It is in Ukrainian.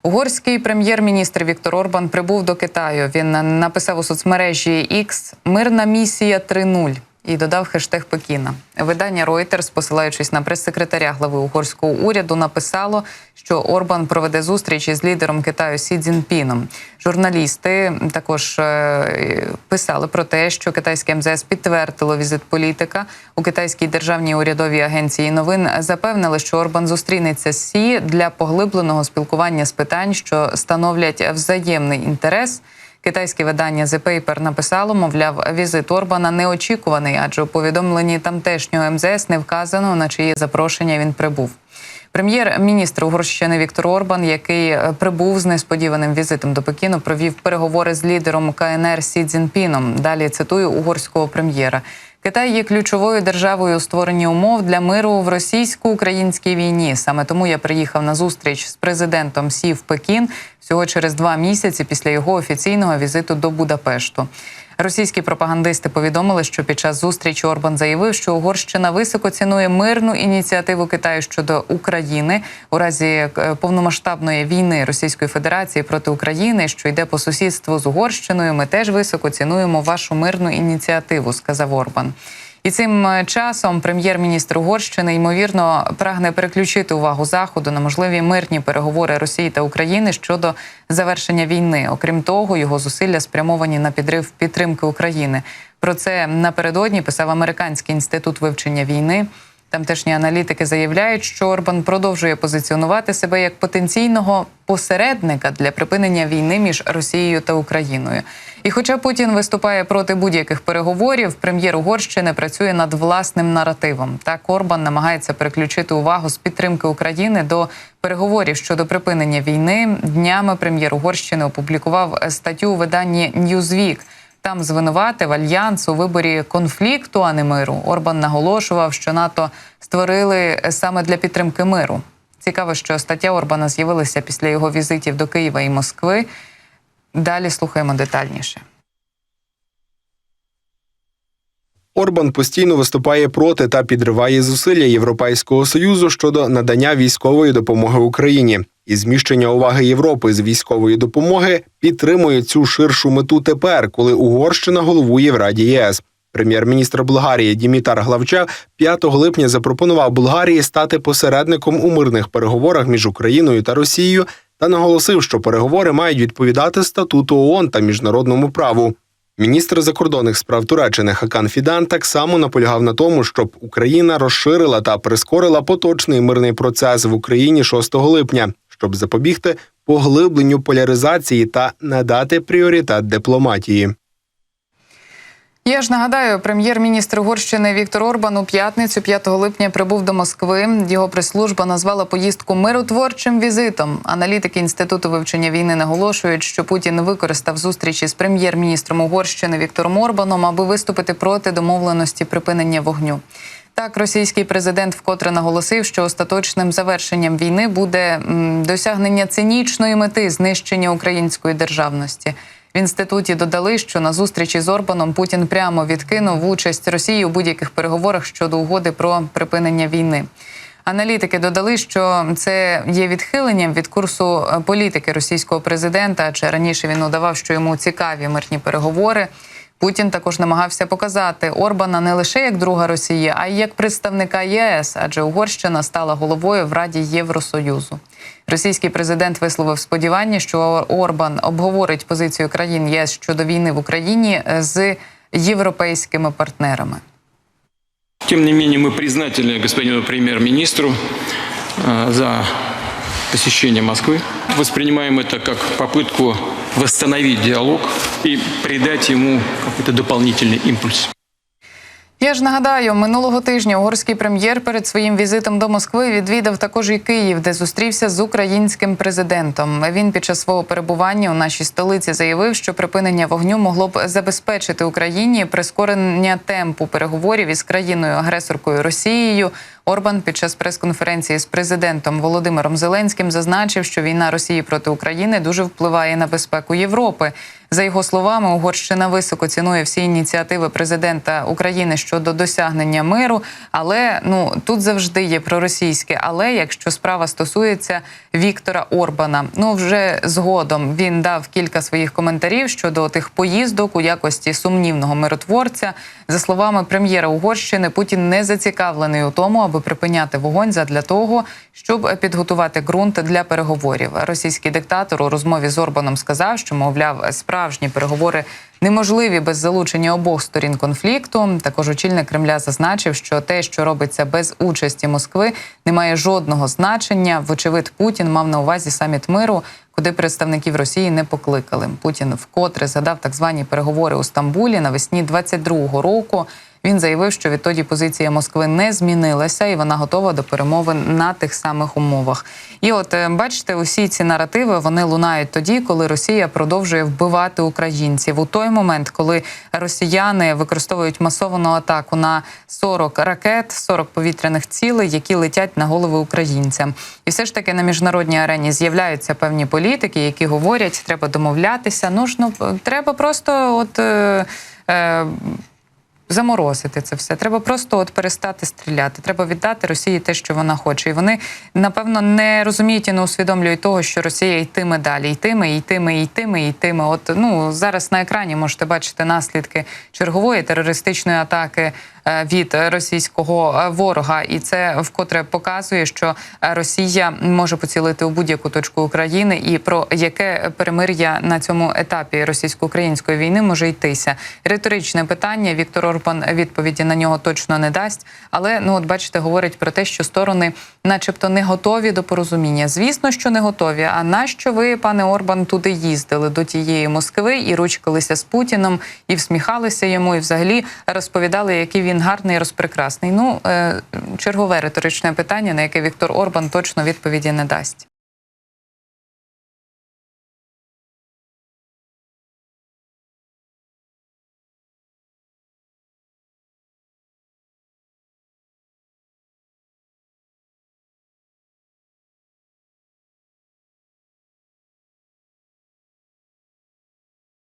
Угорський прем'єр-міністр Віктор Орбан прибув до Китаю. Він написав у соцмережі X «Мирна місія 3.0» і додав хештег Пекіна. Видання Reuters, посилаючись на прес-секретаря глави угорського уряду, написало, що Орбан проведе зустріч із лідером Китаю Сі Цзіньпіном. Журналісти також писали про те, що китайське МЗС підтвердило візит політика. У китайській державній урядовій агенції новин запевнили, що Орбан зустрінеться з Сі для поглибленого спілкування з питань, що становлять взаємний інтерес. Китайське видання The Paper написало, мовляв, візит Орбана неочікуваний, адже у повідомленні тамтешнього МЗС не вказано, на чиє запрошення він прибув. Прем'єр-міністр Угорщини Віктор Орбан, який прибув з несподіваним візитом до Пекіну, провів переговори з лідером КНР Сі Цзіньпіном. Далі цитую угорського прем'єра. Китай є ключовою державою у створенні умов для миру в російсько-українській війні. Саме тому я приїхав на зустріч з президентом Сі в Пекін всього через 2 місяці після його офіційного візиту до Будапешту. Російські пропагандисти повідомили, що під час зустрічі Орбан заявив, що Угорщина високо цінує мирну ініціативу Китаю щодо України у разі повномасштабної війни Російської Федерації проти України, що йде по сусідству з Угорщиною. Ми теж високо цінуємо вашу мирну ініціативу, сказав Орбан. І цим часом прем'єр-міністр Угорщини, ймовірно, прагне переключити увагу Заходу на можливі мирні переговори Росії та України щодо завершення війни. Окрім того, його зусилля спрямовані на підрив підтримки України. Про це напередодні писав Американський інститут вивчення війни. Тамтешні аналітики заявляють, що Орбан продовжує позиціонувати себе як потенційного посередника для припинення війни між Росією та Україною. І хоча Путін виступає проти будь-яких переговорів, прем'єр Угорщини працює над власним наративом. Так Орбан намагається переключити увагу з підтримки України до переговорів щодо припинення війни. Днями прем'єр Угорщини опублікував статтю у виданні Newsweek. Там звинуватив Альянс у виборі конфлікту, а не миру. Орбан наголошував, що НАТО створили саме для підтримки миру. Цікаво, що стаття Орбана з'явилася після його візитів до Києва і Москви. Далі слухаємо детальніше. Орбан постійно виступає проти та підриває зусилля Європейського Союзу щодо надання військової допомоги Україні. І зміщення уваги Європи з військової допомоги підтримує цю ширшу мету тепер, коли Угорщина головує в Раді ЄС. Прем'єр-міністр Болгарії Дімітар Главчев 5 липня запропонував Болгарії стати посередником у мирних переговорах між Україною та Росією та наголосив, що переговори мають відповідати статуту ООН та міжнародному праву. Міністр закордонних справ Туреччини Хакан Фідан так само наполягав на тому, щоб Україна розширила та прискорила поточний мирний процес в Україні 6 липня, щоб запобігти поглибленню поляризації та надати пріоритет дипломатії. Я ж нагадаю, прем'єр-міністр Угорщини Віктор Орбан у п'ятницю 5 липня прибув до Москви. Його прес-служба назвала поїздку миротворчим візитом. Аналітики Інституту вивчення війни наголошують, що Путін використав зустрічі з прем'єр-міністром Угорщини Віктором Орбаном, аби виступити проти домовленості припинення вогню. Так, російський президент вкотре наголосив, що остаточним завершенням війни буде досягнення цинічної мети знищення української державності. В інституті додали, що на зустрічі з Орбаном Путін прямо відкинув участь Росії у будь-яких переговорах щодо угоди про припинення війни. Аналітики додали, що це є відхиленням від курсу політики російського президента, адже раніше він удавав, що йому цікаві мирні переговори. Путін також намагався показати Орбана не лише як друга Росії, а й як представника ЄС, адже Угорщина стала головою в Раді Євросоюзу. Російський президент висловив сподівання, що Орбан обговорить позицію країн ЄС щодо війни в Україні з європейськими партнерами. Тем не менее, мы признательны господину премьер-министру за посещение Москвы. Воспринимаем это как попытку восстановить диалог и придать ему какой-то дополнительный импульс. Я ж нагадаю, минулого тижня угорський прем'єр перед своїм візитом до Москви відвідав також і Київ, де зустрівся з українським президентом. Він під час свого перебування у нашій столиці заявив, що припинення вогню могло б забезпечити Україні прискорення темпу переговорів із країною-агресоркою Росією. Орбан під час прес-конференції з президентом Володимиром Зеленським зазначив, що війна Росії проти України дуже впливає на безпеку Європи. За його словами, Угорщина високо цінує всі ініціативи президента України щодо досягнення миру, але тут завжди є проросійське «але», якщо справа стосується Віктора Орбана. Вже згодом він дав кілька своїх коментарів щодо тих поїздок у якості сумнівного миротворця. За словами прем'єра Угорщини, Путін не зацікавлений у тому, аби припиняти вогонь задля того, щоб підготувати ґрунт для переговорів. Російський диктатор у розмові з Орбаном сказав, що, мовляв, справжні переговори неможливі без залучення обох сторін конфлікту. Також очільник Кремля зазначив, що те, що робиться без участі Москви, не має жодного значення. Вочевидь, Путін мав на увазі саміт миру, куди представників Росії не покликали. Путін вкотре згадав так звані переговори у Стамбулі навесні 22-го року. Він заявив, що відтоді позиція Москви не змінилася і вона готова до перемовин на тих самих умовах. І от, бачите, усі ці наративи, вони лунають тоді, коли Росія продовжує вбивати українців. У той момент, коли росіяни використовують масовану атаку на 40 ракет, 40 повітряних цілей, які летять на голови українцям. І все ж таки на міжнародній арені з'являються певні політики, які говорять, треба домовлятися. Треба просто заморозити це все. Треба просто перестати стріляти. Треба віддати Росії те, що вона хоче. І вони, напевно, не розуміють і не усвідомлюють того, що Росія йтиме далі. Йтиме. Зараз на екрані можете бачити наслідки чергової терористичної атаки від російського ворога. І це вкотре показує, що Росія може поцілити у будь-яку точку України і про яке перемир'я на цьому етапі російсько-української війни може йтися. Риторичне питання. Віктор Орбан відповіді на нього точно не дасть. Але, бачите, говорить про те, що сторони начебто не готові до порозуміння. Звісно, що не готові. А нащо ви, пане Орбан, туди їздили, до тієї Москви, і ручкалися з Путіном, і всміхалися йому, і взагалі розповідали, який він гарний і розпрекрасний. Чергове риторичне питання, на яке Віктор Орбан точно відповіді не дасть.